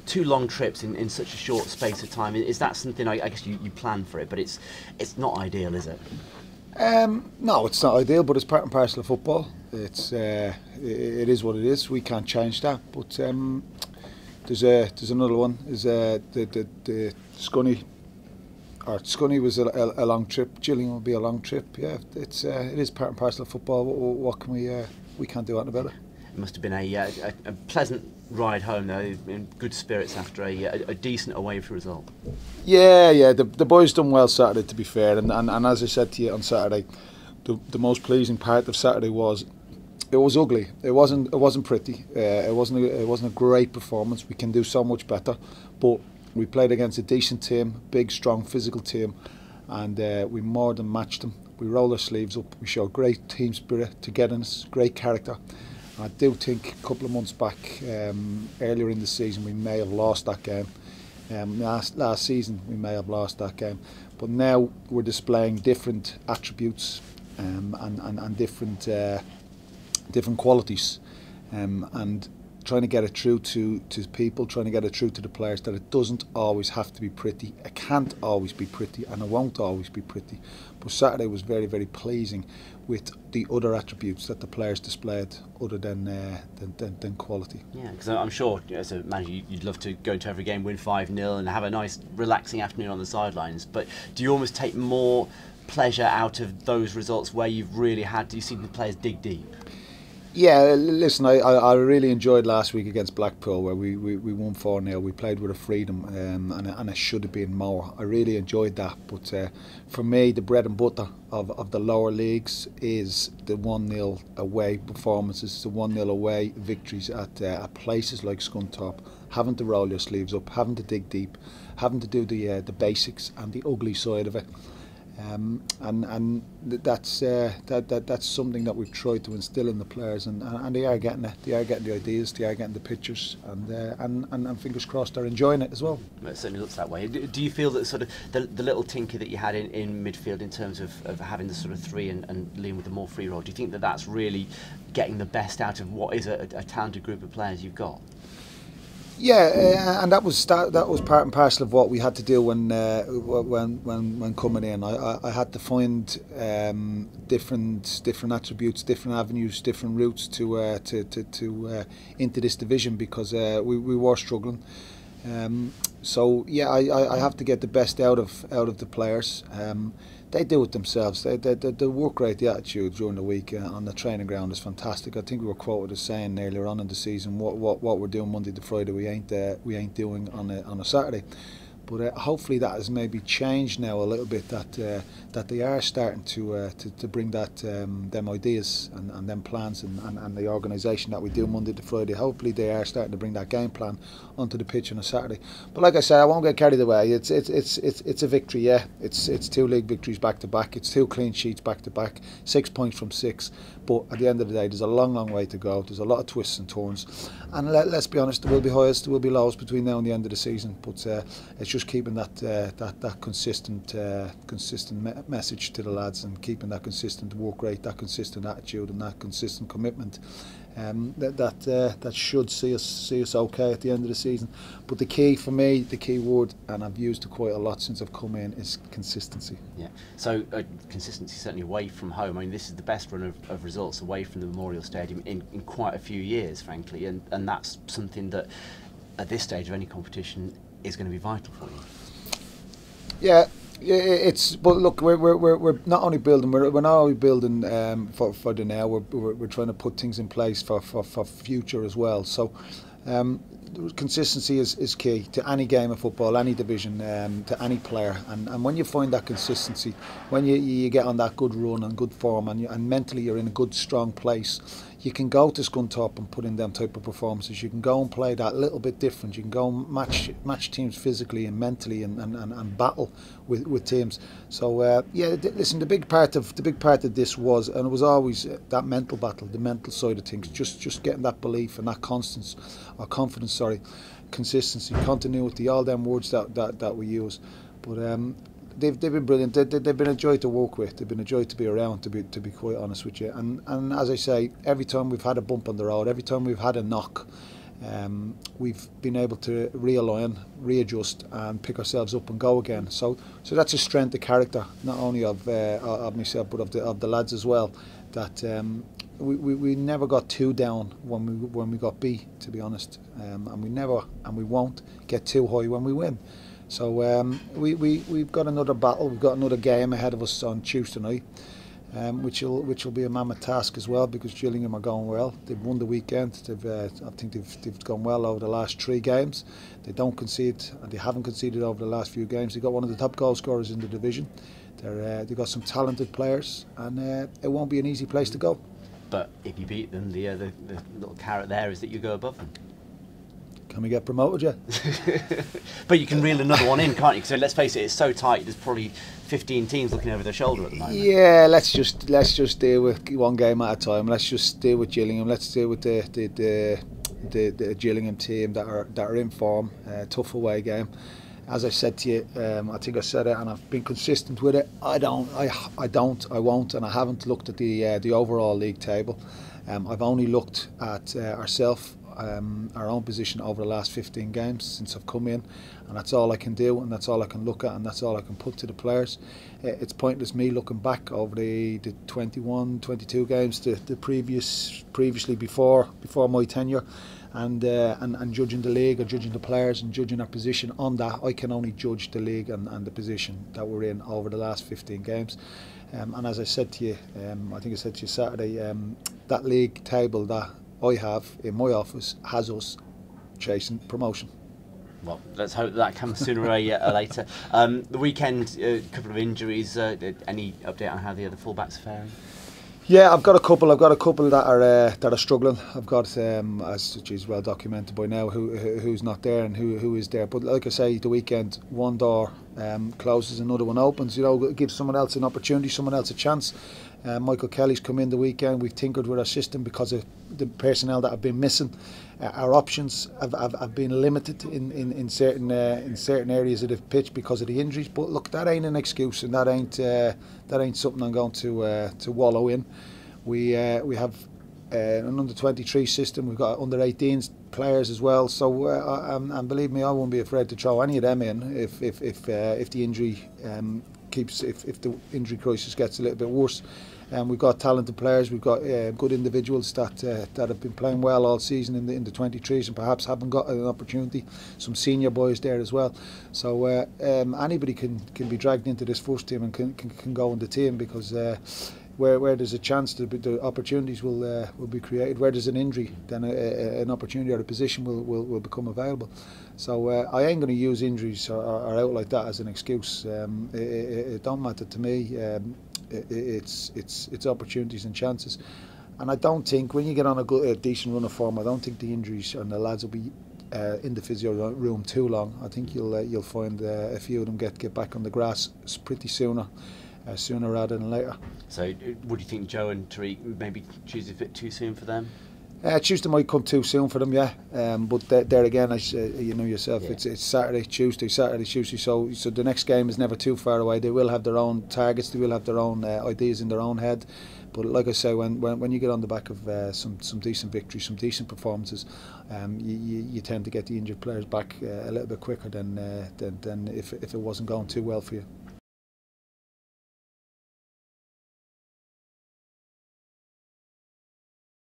two long trips in such a short space of time. Is that something, I guess you plan for it, but it's not ideal, is it? No, it's not ideal, but it's part and parcel of football. It is what it is. We can't change that. But there's another one. Is the Scunny. Or Scunny was a long trip. Gillingham will be a long trip. Yeah, it is part and parcel of football. What can we can't do anything about it. It must have been a pleasant ride home though, in good spirits after a decent away result. Yeah. The boys done well Saturday, to be fair, and as I said to you on Saturday, the most pleasing part of Saturday was it was ugly. It wasn't pretty. It wasn't a great performance. We can do so much better, but we played against a decent team, big, strong, physical team, and we more than matched them. We rolled our sleeves up. We showed great team spirit, togetherness, great character. I do think a couple of months back, earlier in the season, we may have lost that game. Last season, we may have lost that game. But now we're displaying different attributes and different qualities, and trying to get it through to people, trying to get it through to the players that it doesn't always have to be pretty. It can't always be pretty, and it won't always be pretty. But Saturday was very, very pleasing with the other attributes that the players displayed, other than quality. Yeah, because I'm sure, as a manager, you'd love to go into every game, win 5-0, and have a nice, relaxing afternoon on the sidelines. But do you almost take more pleasure out of those results where you've really had? Do you see the players dig deep? Yeah, listen, I really enjoyed last week against Blackpool, where we won 4-0. We played with a freedom, and it should have been more. I really enjoyed that. But for me, the bread and butter of the lower leagues is the 1-0 away performances, the 1-0 away victories at places like Scunthorpe, having to roll your sleeves up, having to dig deep, having to do the basics and the ugly side of it. And that's something that we've tried to instill in the players, and they are getting it. They are getting the ideas. They are getting the pictures, and fingers crossed they're enjoying it as well. It certainly looks that way. Do you feel that sort of the little tinker that you had in midfield in terms of having the sort of three and lean with the more free role? Do you think that that's really getting the best out of what is a talented group of players you've got? Yeah, and that was part and parcel of what we had to do when coming in. I had to find different attributes, different avenues, different routes to into this division, because we were struggling. So yeah, I have to get the best out of the players. They do it themselves. They work rate, the attitude during the week on the training ground is fantastic. I think we were quoted as saying earlier on in the season, what we're doing Monday to Friday we ain't doing on a Saturday. But hopefully that has maybe changed now a little bit, that they are starting to bring that them ideas and them plans and the organisation that we do Monday to Friday. Hopefully they are starting to bring that game plan onto the pitch on a Saturday. But like I say, I won't get carried away. It's a victory, yeah. It's 2 league victories back to back. It's 2 clean sheets back to back. 6 points from 6. But at the end of the day, there's a long way to go. There's a lot of twists and turns, and let's be honest, there will be highs, there will be lows between now and the end of the season. But it's just keeping that consistent message to the lads, and keeping that consistent work rate, that consistent attitude, and that consistent commitment. That should see us okay at the end of the season. But the key for me, the key word, and I've used it quite a lot since I've come in, is consistency. Yeah. So consistency certainly away from home. I mean, this is the best run of results away from the Memorial Stadium in quite a few years, frankly, and that's something that at this stage of any competition is going to be vital for you. Yeah. But look, we're not only building. We're not only building for the now. We're trying to put things in place for future as well. So consistency is key to any game of football, any division, to any player. And when you find that consistency, when you get on that good run and good form, and mentally you're in a good strong place, you can go to Scunthorpe and put in them type of performances. You can go and play that little bit different. You can go and match teams physically and mentally, and battle with teams. So yeah, listen, the big part of this was, and it was always that mental battle, the mental side of things. Just getting that belief and that confidence, consistency, continuity, all them words that we use. But they've been brilliant. They've been a joy to work with. They've been a joy to be around, to be quite honest with you. And as I say, every time we've had a bump on the road, every time we've had a knock, we've been able to realign, readjust, and pick ourselves up and go again. So that's a strength of character, not only of myself but of the lads as well. That we never got too down when we got beat, to be honest, and we won't get too high when we win. So we've got another battle, we've got another game ahead of us on Tuesday night, which will be a mammoth task as well, because Gillingham are going well. They've won the weekend. I think they've gone well over the last 3 games. They don't concede, and they haven't conceded over the last few games. They've got one of the top goal scorers in the division. They've got some talented players, and it won't be an easy place to go. But if you beat them, the little carrot there is that you go above them. Can we get promoted yet? But you can reel another one in, can't you? So let's face it, it's so tight. There's probably 15 teams looking over their shoulder at the moment. Yeah, let's just deal with one game at a time. Let's just deal with Gillingham. Let's deal with the Gillingham team that are in form. Tough away game. As I said to you, I think I said it, and I've been consistent with it. I won't, and I haven't looked at the overall league table. I've only looked at ourselves. Our own position over the last 15 games since I've come in, and that's all I can do, and that's all I can look at, and that's all I can put to the players. It's pointless me looking back over the 21, 22 games the previously before my tenure, and judging the league or judging the players and judging our position on that. I can only judge the league and the position that we're in over the last 15 games. And as I said to you, I think I said to you Saturday, that league table that I have in my office has us chasing promotion. Well, let's hope that comes sooner or later. The weekend, a couple of injuries. Any update on how the other fullbacks are faring? Yeah, I've got a couple that are struggling. I've got, as is well documented by now, who's not there and who is there. But like I say, the weekend, one door closes, another one opens. You know, it gives someone else an opportunity, someone else a chance. Michael Kelly's come in the weekend. We've tinkered with our system because of the personnel that have been missing. Our options have been limited in certain areas of the pitch because of the injuries. But look, that ain't an excuse, and that ain't something I'm going to wallow in. We have an under 23 system. We've got under 18s players as well. So and believe me, I won't be afraid to throw any of them in if the injury if the injury crisis gets a little bit worse. We've got talented players, we've got good individuals that have been playing well all season in the 23s and perhaps haven't got an opportunity. Some senior boys there as well. So anybody can be dragged into this first team and can go in the team, because where there's a chance, the opportunities will be created. Where there's an injury, then an opportunity or a position will become available. So I ain't going to use injuries or out like that as an excuse. It don't matter to me. It's opportunities and chances, and I don't think when you get on a decent run of form, I don't think the injuries and the lads will be in the physio room too long. I think you'll find a few of them get back on the grass pretty sooner rather than later. So would you think Joe and Tariq maybe Tuesday a bit too soon for them? Tuesday might come too soon for them, yeah. But there again, as you know yourself, yeah. It's Saturday, Tuesday. So the next game is never too far away. They will have their own targets. They will have their own ideas in their own head. But like I say, when you get on the back of some decent victories, some decent performances, you tend to get the injured players back a little bit quicker than if it wasn't going too well for you.